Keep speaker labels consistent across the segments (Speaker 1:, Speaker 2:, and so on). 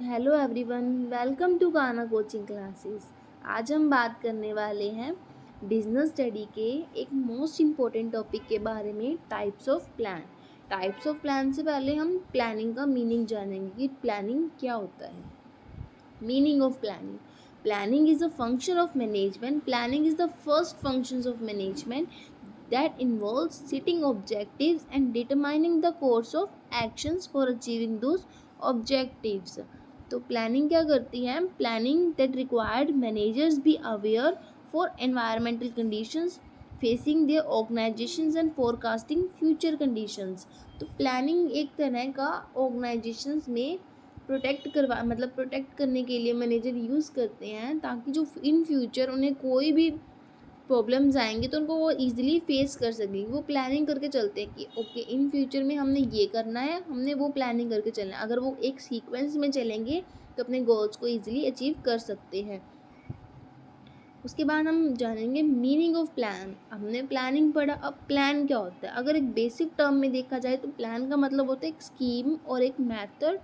Speaker 1: Hello everyone, welcome to गाना coaching classes. आज हम बात करने वाले हैं बिजनेस स्टडी के एक मोस्ट इम्पोर्टेंट टॉपिक के बारे में, types of plan. Types of plan से पहले हम प्लानिंग का मीनिंग जानेंगे कि प्लानिंग क्या होता है। Meaning of planning: planning is a function of management. Planning is the first functions of management that involves setting objectives and determining the course of actions for achieving those objectives. तो planning क्या करती है? Planning that required managers be aware for environmental conditions facing their organisations and forecasting future conditions. तो planning एक तरह का organisations में protect करने के लिए मैनेजर यूज़ करते हैं, ताकि जो इन फ्यूचर उन्हें कोई भी प्रॉब्लम्स आएंगे तो उनको वो ईजिली फेस कर सकेंगे। वो प्लानिंग करके चलते हैं कि ओके, इन फ्यूचर में हमने ये करना है, हमने वो प्लानिंग करके चलना है। अगर वो एक सीक्वेंस में चलेंगे तो अपने गोल्स को ईजिली अचीव कर सकते हैं। उसके बाद हम जानेंगे मीनिंग ऑफ प्लान। हमने प्लानिंग पढ़ा, अब प्लान क्या होता है? अगर एक बेसिक टर्म में देखा जाए तो प्लान का मतलब होता है एक स्कीम और एक method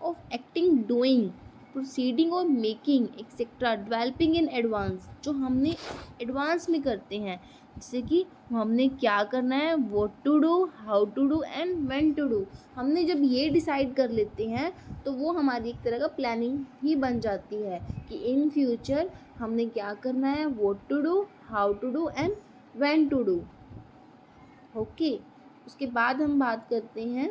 Speaker 1: of acting, doing, proceeding और making etcetera developing in advance, जो हमने एडवांस में करते हैं। जैसे कि हमने क्या करना है, what to do, how to do and when to do. हमने जब ये डिसाइड कर लेते हैं तो वो हमारी एक तरह का प्लानिंग ही बन जाती है कि इन फ्यूचर हमने क्या करना है, what to do, how to do and when to do. Okay, उसके बाद हम बात करते हैं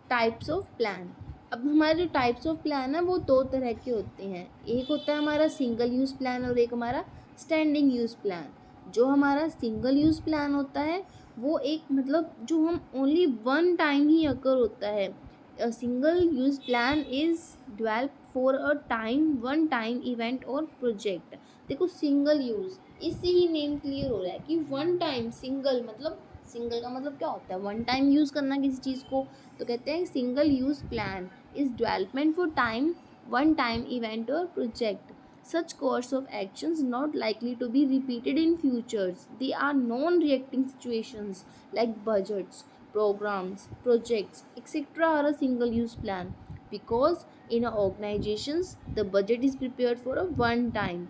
Speaker 1: टाइप्स ऑफ प्लान। अब हमारे जो टाइप्स ऑफ प्लान है वो दो तरह के होते हैं। एक होता है हमारा सिंगल यूज़ प्लान और एक हमारा स्टैंडिंग यूज़ प्लान। जो हमारा सिंगल यूज़ प्लान होता है वो एक मतलब जो हम ओनली वन टाइम ही अकर होता है। Single use plan is develop for a time, one time event और प्रोजेक्ट। देखो, सिंगल यूज़, इससे ही नेम क्लियर हो रहा है कि वन टाइम। सिंगल मतलब, सिंगल का मतलब क्या होता है? वन टाइम यूज़ करना किसी चीज़ को। तो कहते हैं single use plan is development for time, one time event और project. Such course of actions not likely to be repeated in futures. They are non-reacting situations like budgets, programs, projects, etc. are a single-use plan, because in organizations the budget is prepared for a one time.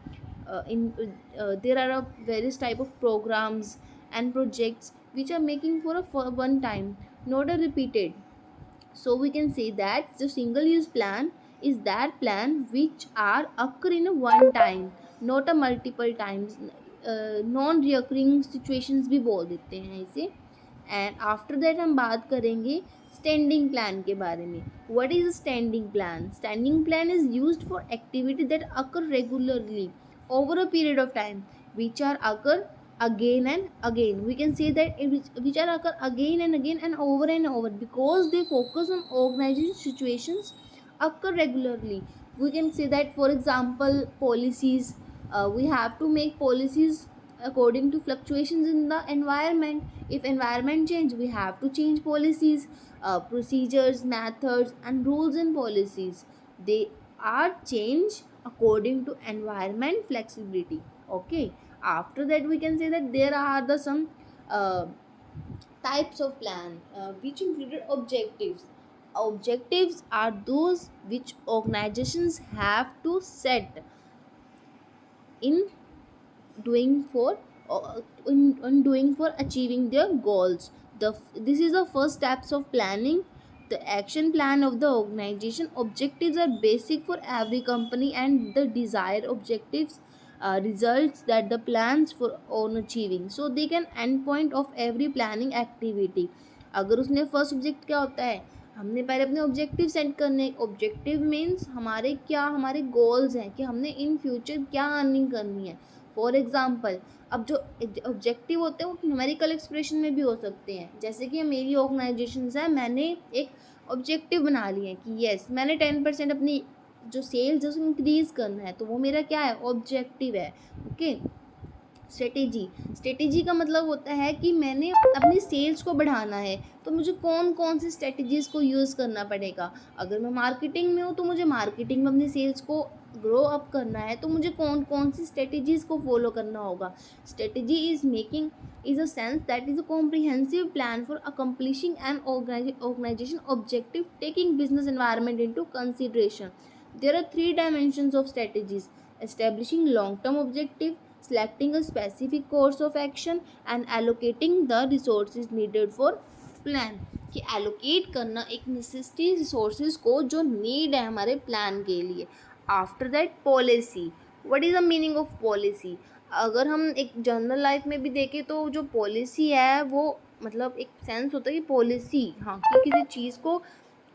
Speaker 1: There are a various type of programs and projects which are making for one time, not a repeated. So we can say that the single use plan is that plan which are occur in a one time, not a multiple times. Non recurring situations भी बोल देते हैं इसे। And after that हम बात करेंगे standing plan के बारे में। What is standing plan? Standing plan is used for activity that occur regularly over a period of time, which are occur again and again. We can say that which are occur again and over, because they focus on organizing situations occur regularly. We can say that, for example, policies. We have to make policies according to fluctuations in the environment. If environment change, we have to change policies, procedures, methods and rules and policies. They are changed according to environment flexibility. Okay, after that we can say that there are the some uh, types of plan which included objectives. Objectives are those which organizations have to set in doing for in doing for achieving their goals. This is the first steps of planning, the action plan of the organization. Objectives are basic for every company and the desired objectives results that the plans for on achieving, so they can end point of every planning activity. अगर उसने first object क्या होता है, हमने पहले अपने objective set करने। Objective means हमारे क्या, हमारे गोल्स हैं कि हमने इन फ्यूचर क्या अर्निंग करनी है। फॉर एग्जाम्पल, अब जो ऑब्जेक्टिव होते हैं वो न्यूमेरिकल एक्सप्रेशन में भी हो सकते हैं। जैसे कि मेरी ऑर्गेनाइजेशन है, मैंने एक ऑब्जेक्टिव बना लिया है कि येस, मैंने 10% अपनी जो सेल्स है उसको इंक्रीज़ करना है, तो वो मेरा क्या है, ऑब्जेक्टिव है। ओके, स्ट्रेटेजी का मतलब होता है कि मैंने अपनी सेल्स को बढ़ाना है, तो मुझे कौन कौन सी स्ट्रेटेजीज़ को यूज़ करना पड़ेगा। अगर मैं मार्केटिंग में हूँ तो मुझे मार्केटिंग में अपनी सेल्स को ग्रो अप करना है, तो मुझे कौन कौन सी स्ट्रेटेजीज़ को फॉलो करना होगा। Strategy is a sense that is a comprehensive plan for accomplishing an organisation objective taking business environment into consideration. There are three dimensions of strategies: establishing long-term objective, selecting a specific course of action, and allocating the resources needed for plan। कि allocate करना एक necessity resources को जो need है हमारे plan के लिए। After that, policy। What is the meaning of policy? अगर हम एक जनरल लाइफ में भी देखें तो जो पॉलिसी है वो मतलब एक सेंस होता है कि पॉलिसी, हाँ, कि किसी चीज़ को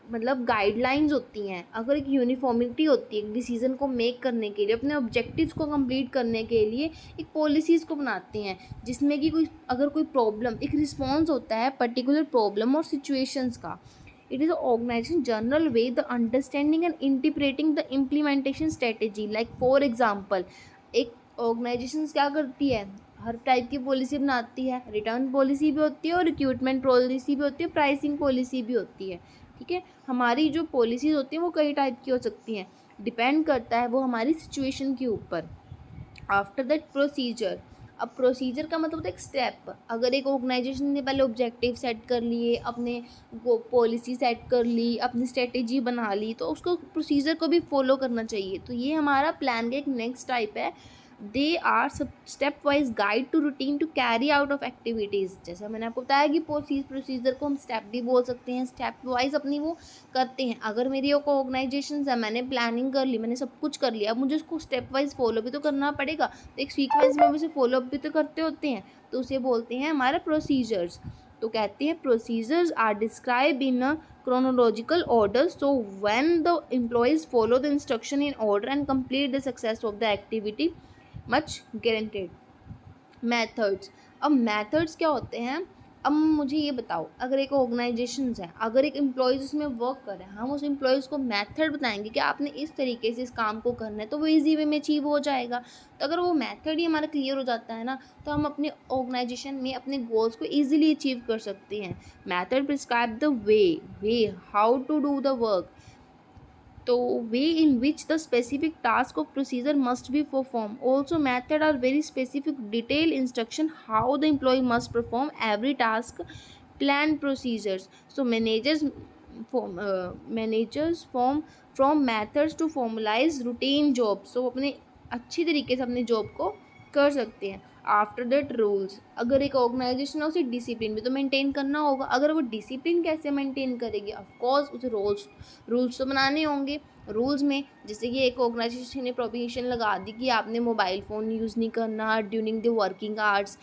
Speaker 1: मतलब गाइडलाइंस होती हैं। अगर एक यूनिफॉर्मिटी होती है एक डिसीज़न को मेक करने के लिए, अपने ऑब्जेक्टिव्स को कंप्लीट करने के लिए एक पॉलिसीज़ को बनाते हैं, जिसमें कि कोई प्रॉब्लम, एक रिस्पॉन्स होता है पर्टिकुलर प्रॉब्लम और सिचुएशंस का। It is organisation general way the understanding and interpreting the implementation strategy. Like for example, एक ऑर्गेनाइजेशन क्या करती है, हर टाइप की पॉलिसी बनाती है। रिटर्न पॉलिसी भी होती है और रिक्रूटमेंट पॉलिसी भी होती है, प्राइसिंग पॉलिसी भी होती है। ठीक है, हमारी जो पॉलिसीज़ होती हैं वो कई टाइप की हो सकती हैं, डिपेंड करता है वो हमारी सिचुएशन के ऊपर। After that, procedure. अब प्रोसीजर का मतलब होता है एक स्टेप। अगर एक ऑर्गेनाइजेशन ने पहले ऑब्जेक्टिव सेट कर लिए, अपने पॉलिसी सेट कर ली, अपनी स्ट्रेटेजी बना ली, तो उसको प्रोसीजर को भी फॉलो करना चाहिए। तो ये हमारा प्लान का एक नेक्स्ट टाइप है। They are step wise guide to routine to carry out of activities. जैसा मैंने आपको बताया कि प्रोसीजर को हम स्टेप भी बोल सकते हैं, स्टेप वाइज अपनी वो करते हैं। अगर मेरी एक ऑर्गेनाइजेशन है, मैंने प्लानिंग कर ली, मैंने सब कुछ कर लिया, अब मुझे उसको स्टेप वाइज फॉलो भी तो करना पड़ेगा। तो एक सीक्वेंस में उसे फॉलो अप भी तो करते होते हैं, तो उसे बोलते हैं हमारा प्रोसीजर्स। तो कहते हैं procedures are describe in a chronological order, so when the employees follow the instruction in order and complete the success of the activity much guaranteed। methods। अब methods क्या होते हैं, अब मुझे ये बताओ, अगर एक ऑर्गेनाइजेशन है, अगर एक एम्प्लॉयज़ उसमें वर्क कर रहे हैं, हम उस एम्प्लॉयज़ को मेथड बताएंगे कि आपने इस तरीके से इस काम को करना है, तो वो ईजी वे में अचीव हो जाएगा। तो अगर वो मेथड ही हमारा क्लियर हो जाता है ना, तो हम अपने ऑर्गेनाइजेशन में अपने गोल्स को ईजिली अचीव कर सकते हैं। Method prescribe the way how to do the work. तो way in which the specific task of procedure must be performed. Also method are very specific detailed instruction how the employee must perform every task, plan procedures. So managers form from methods to formalize routine jobs। so अपने अच्छी तरीके से अपने job को कर सकते हैं। After that, rules. अगर एक ऑर्गेनाइजेशन है उसे डिसिप्लिन भी तो मेंटेन करना होगा। अगर वो डिसिप्लिन कैसे मेंटेन करेगी, ऑफकोर्स उसे रूल्स तो बनाने होंगे। रूल्स में जैसे कि एक ऑर्गेनाइजेशन ने प्रोहिबिशन लगा दी कि आपने मोबाइल फ़ोन यूज़ नहीं करना ड्यूरिंग द वर्किंग आवर्स।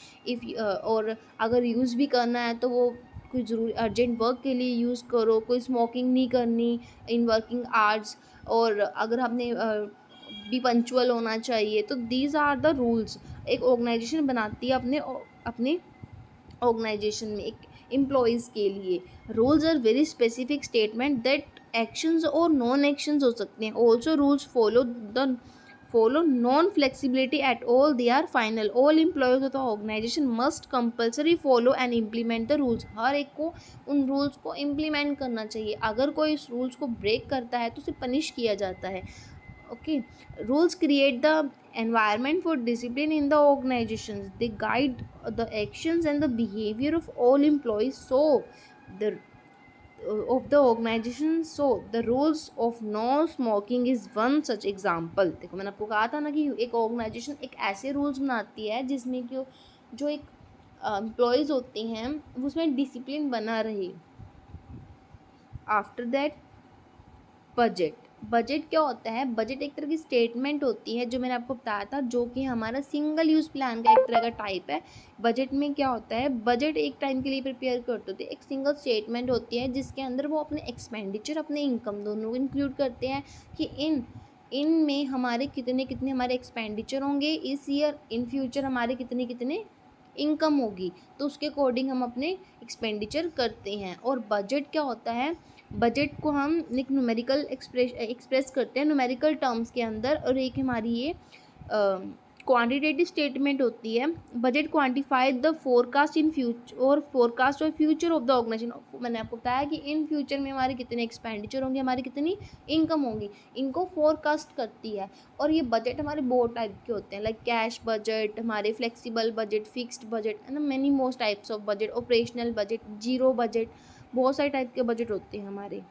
Speaker 1: और अगर यूज़ भी करना है तो वो कोई ज़रूरी अर्जेंट वर्क के लिए यूज़ करो। कोई स्मोकिंग नहीं करनी इन वर्किंग आवर्स, और अगर आपने भी पंचुअल होना चाहिए। तो दीज आर द रूल्स एक ऑर्गेनाइजेशन बनाती है अपने ऑर्गेनाइजेशन में एक एम्प्लॉयज़ के लिए। Rules are very specific statement that actions और नॉन एक्शंस हो सकते हैं। Also rules follow non-flexibility at all, they are final। all employees of the organization must compulsory follow and implement the rules। हर एक को उन rules को implement करना चाहिए। अगर कोई इस रूल्स को ब्रेक करता है तो उसे पनिश किया जाता है। okay, rules create the environment for discipline in the organizations। they guide the actions and the behavior of all employees of the organization। so the rules of no smoking is one such example। देखो मैंने आपको कहा था ना कि एक organisation एक ऐसे रूल्स बनाती है जिसमें कि जो एक एम्प्लॉयज़ होते हैं उसमें डिसिप्लिन बना रहे। आफ्टर दैट, बजट क्या होता है, बजट एक तरह की स्टेटमेंट होती है जो मैंने आपको बताया था, जो कि हमारा सिंगल यूज़ प्लान का एक तरह का टाइप है। बजट में क्या होता है, बजट एक टाइम के लिए प्रिपेयर करते होते हैं। एक सिंगल स्टेटमेंट होती है जिसके अंदर वो अपने एक्सपेंडिचर अपने इनकम दोनों को इंक्लूड करते हैं कि इन में हमारे कितने हमारे एक्सपेंडिचर होंगे इस ईयर, इन फ्यूचर हमारे कितने इनकम होगी, तो उसके अकॉर्डिंग हम अपने एक्सपेंडिचर करते हैं। और बजट क्या होता है, बजट को हम एक न्यूमेरिकल एक्सप्रेस करते हैं न्यूमेरिकल टर्म्स के अंदर, और एक हमारी ये क्वांटिटेटिव स्टेटमेंट होती है, budget quantify the forecast in future और फोरकास्ट और फ्यूचर ऑफ द ऑर्गेनाइजेशन। मैंने आपको बताया कि इन फ्यूचर में हमारे कितने एक्सपेंडिचर होंगे, हमारी कितनी इनकम होगी, इनको फोरकास्ट करती है। और ये बजट हमारे बहुत टाइप के होते हैं, लाइक कैश बजट, हमारे flexible budget, fixed budget and many most types of budget, operational budget, zero budget, बहुत सारे टाइप के बजट होते हैं हमारे।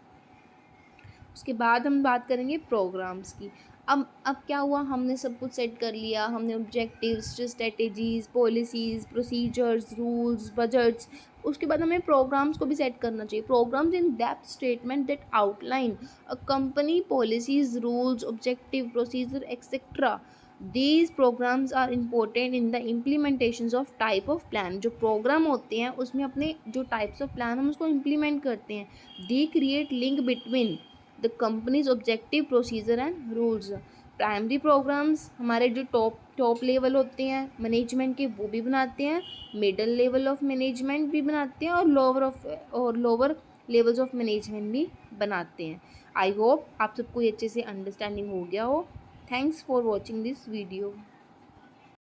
Speaker 1: उसके बाद हम बात करेंगे प्रोग्राम्स की। अब क्या हुआ, हमने सब कुछ सेट कर लिया, हमने objectives, strategies, policies, procedures, rules, budgets. उसके बाद हमें प्रोग्राम्स को भी सेट करना चाहिए। Programmes in depth statement that outline a company policies, rules, objective, procedure etcetera. These programmes are important in the implementation of type of plan. जो programme होते हैं उसमें अपने जो टाइप्स ऑफ प्लान हम उसको इम्प्लीमेंट करते हैं। They create link between the companies objective, procedure and rules. Primary programmes हमारे जो टॉप लेवल होते हैं मैनेजमेंट के, वो भी बनाते हैं, मिडल लेवल ऑफ मैनेजमेंट भी बनाते हैं, और लोअर लेवल्स ऑफ मैनेजमेंट भी बनाते हैं। आई होप आप सबको ये अच्छे से अंडरस्टैंडिंग हो गया हो। Thanks for watching this video.